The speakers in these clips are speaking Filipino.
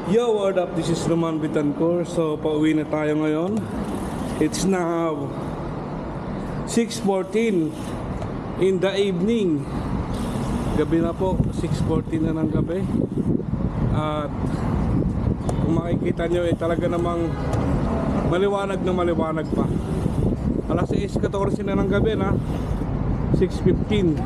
Yo, what up? This is Roman Bitancor. So, pauwi na tayo ngayon. It's now 6:14 in the evening. Gabi na po, 6:14 na ng gabi. At kung makikita nyo, talaga namang maliwanag na maliwanag pa. Alas 6:14 na ng gabi na, 6:15.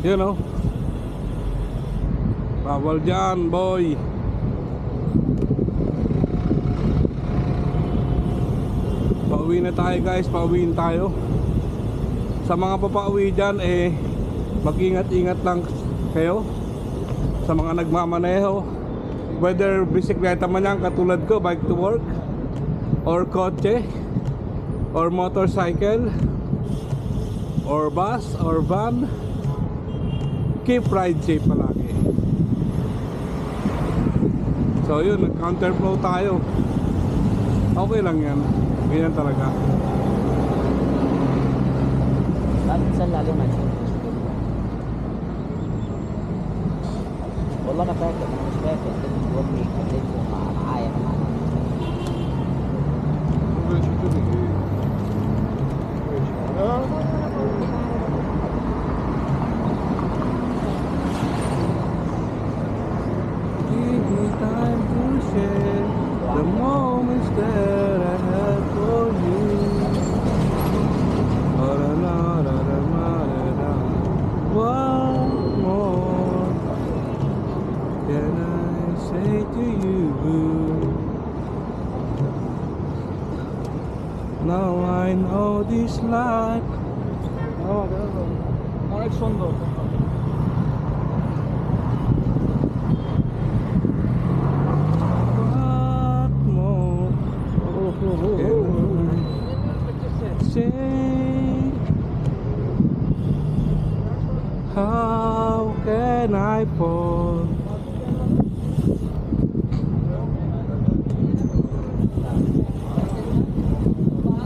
You know, bawal dyan, boy. Pauwi na tayo, guys. Pauwiin tayo. Sa mga papauwi dyan, mag-ingat-ingat lang kayo. Sa mga nagmamaneho, whether bisikleta man yan, katulad ko, bike to work, or kotse, or motorcycle, or bus, or van, keep ride safe palagi. So yun, nag-counterflow tayo. Okay lang yan. Ganyan talaga. Saan lalo na? Wala na pwede. Pwede. Huwag may kapit kung maaya naman. The moments that I had for you. What more can I say to you? Now I know this life. অনেক সুন্দর. Say, how can I fall?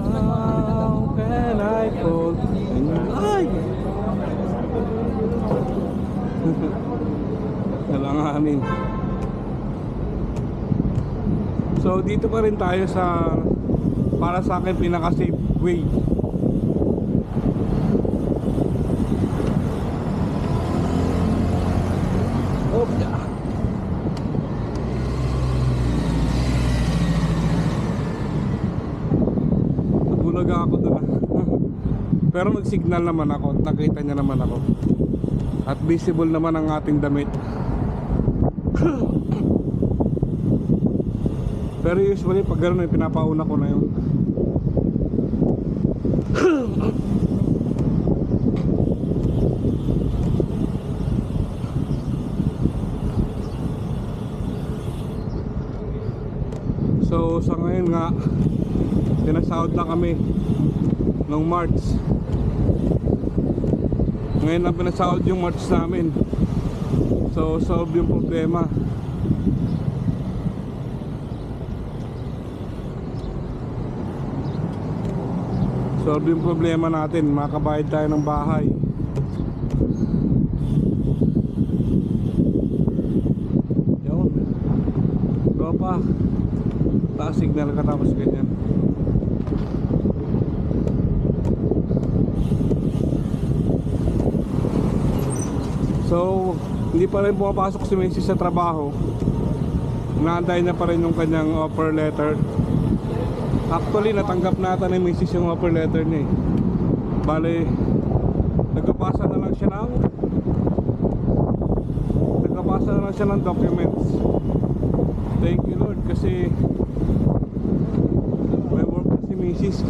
How can I fall in life? Nalanganin. So dito pa rin tayo sa, para sa akin, pinaka-safe way. Oh, yeah. Nabulaga ako doon. Pero nag-signal naman ako at nakita niya naman ako. At visible naman ang ating damit. Pero usually pag gano'n, pinapauna ko na yun. So sa ngayon nga, sinasahod na kami nung March. Ngayon lang pinasahod yung March namin. So solve yung problema. Solve yung problema natin, makabayad tayo ng bahay. Yun. Go pa. Taas signal ka tapos ganyan. So hindi pa rin pumapasok si Macy sa trabaho. Inaantay niya pa rin yung kanyang offer letter. Actually, natanggap natin ni Mrs. yung offer letter niya eh. Bale, nagpapasa na lang siya ng documents. Thank you Lord, kasi may work na si Mrs.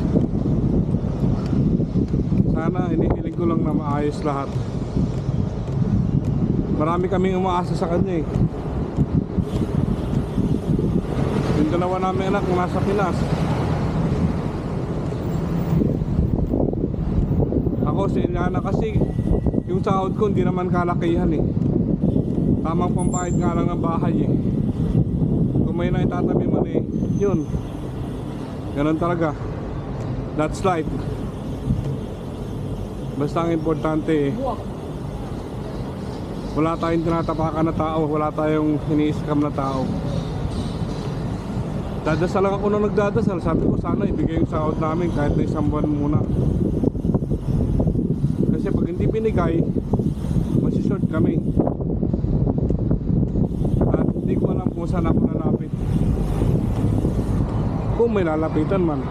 Sana, hinihiling ko lang na maayos lahat. Marami kaming umaasa sa kanya eh. Yung dalawa namin anak nasa Pinas. Ako si Eliana kasi Yung sahod ko hindi naman kalakihan eh. Tamang pambayad nga lang ng bahay eh. Kung may naitatabi man eh, yun. Ganun talaga. That's life. Basta ang importante eh, wala tayong tinatapakan na tao, wala tayong iniiskam na tao. Dadasal lang ako nung nagdadasal. Sabi ko sana ibigay yung sahod namin kahit na isang buwan muna. Kasi pag hindi binigay, masishort kami. At hindi ko alam kung saan ako lalapit. Kung may lalapitan man.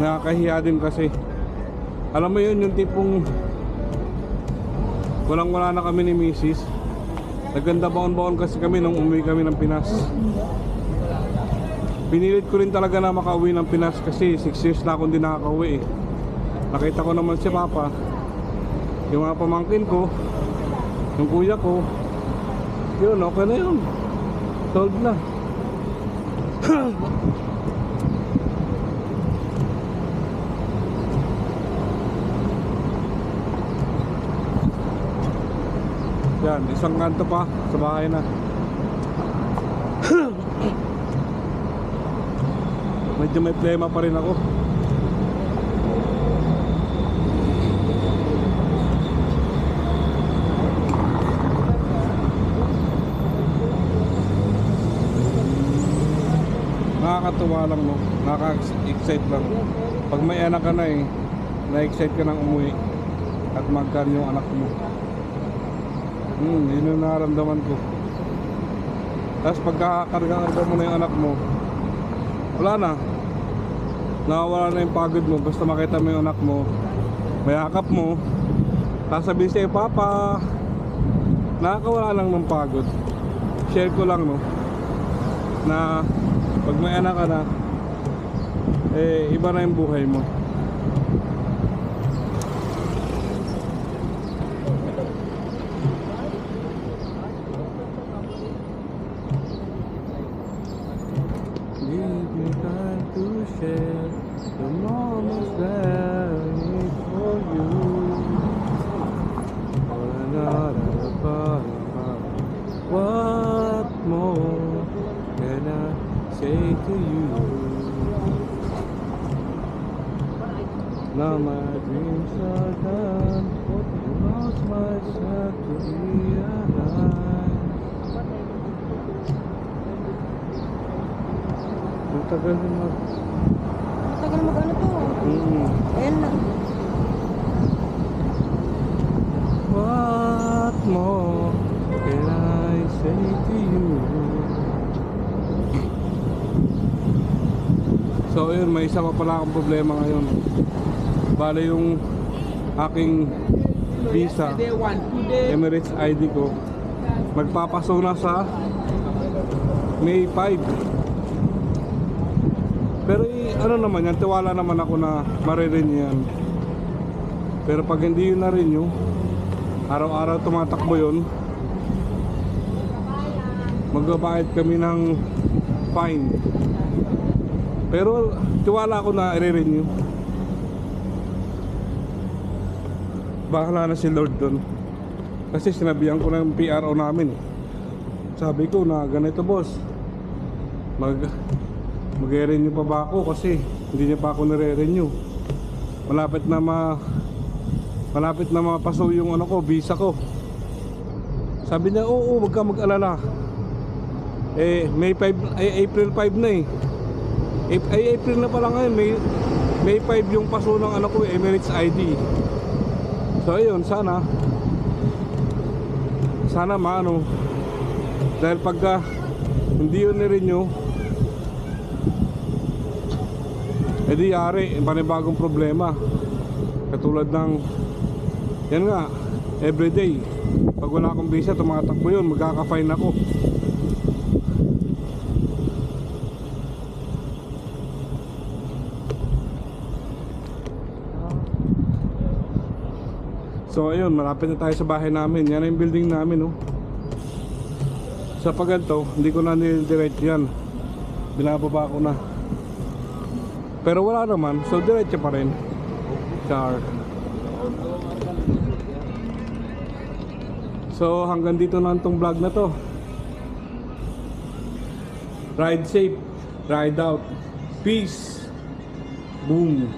Nakakahiya din kasi. Alam mo yun, yung tipong walang-wala na kami ni Mrs. Naganda baon-baon kasi kami nung umuwi kami ng Pinas. Pinilit ko rin talaga na makauwi ng Pinas kasi 6 years na akong di nakakauwi eh. Nakita ko naman si Papa, yung mga pamangkin ko, yung kuya ko. Yun, okay na yun. Solved na. Yan, isang kanto pa sa bahay na. Medyo may plema pa rin ako. Nakakatuwa lang no, nakaka-excite lang. Pag may anak ka na eh, na-excite ka nang umuwi at magkan yung anak mo. Yun yung nararamdaman ko. Tapos pagkakarga mo na yung anak mo, wala na. Nawawala na yung pagod mo. Basta makita mo yung anak mo, mayakap mo, sasabihin sa'yo, Papa. Nakakawala lang ng pagod. Share ko lang no, na pag may anak ka na, eh iba na yung buhay mo. Give me time to share the moments that I need for you. What more can I say to you? Now my dreams are done. I lost myself to realize. Ang tagal na Matagal mag-ano to. Ayan na. What more can I say to you? So yun, may isa pa pala akong problema ngayon. Bale yung aking visa, Emirates ID ko, magpapaso na sa May 5. Pero ano naman yan, tiwala naman ako na marirenew yan. Pero pag hindi yun na-renew, araw-araw tumatakbo yun, magbabayad kami ng fine. Pero tiwala ako na i-renew. Bahala na si Lord doon. Kasi sinabihan ko ng PRO namin. Sabi ko na ganito boss, mag-renew pa ba ako kasi hindi niya pa ako nire-renew. Malapit na mapaso yung ano ko, visa ko. Sabi niya, oo, wag ka mag-alala. Eh, April 5 na eh. April na pala ngayon, May 5 yung paso ng ano ko, Emirates ID. So ayun, sana maano. Dahil pagka hindi yun ni-renew, edi yari, panibagong problema. Katulad ng, yan nga, everyday pag wala akong visa, tumatakbo yun, magkaka-fine ako. So ayun, malapit na tayo sa bahay namin. Yan ang building namin, oh. Sa paganto, hindi ko na nilidirect yan. Binababa ko na. Pero wala naman, so diretso pa rin. Char. So hanggang dito na itong vlog na to. Ride safe, ride out. Peace. Boom.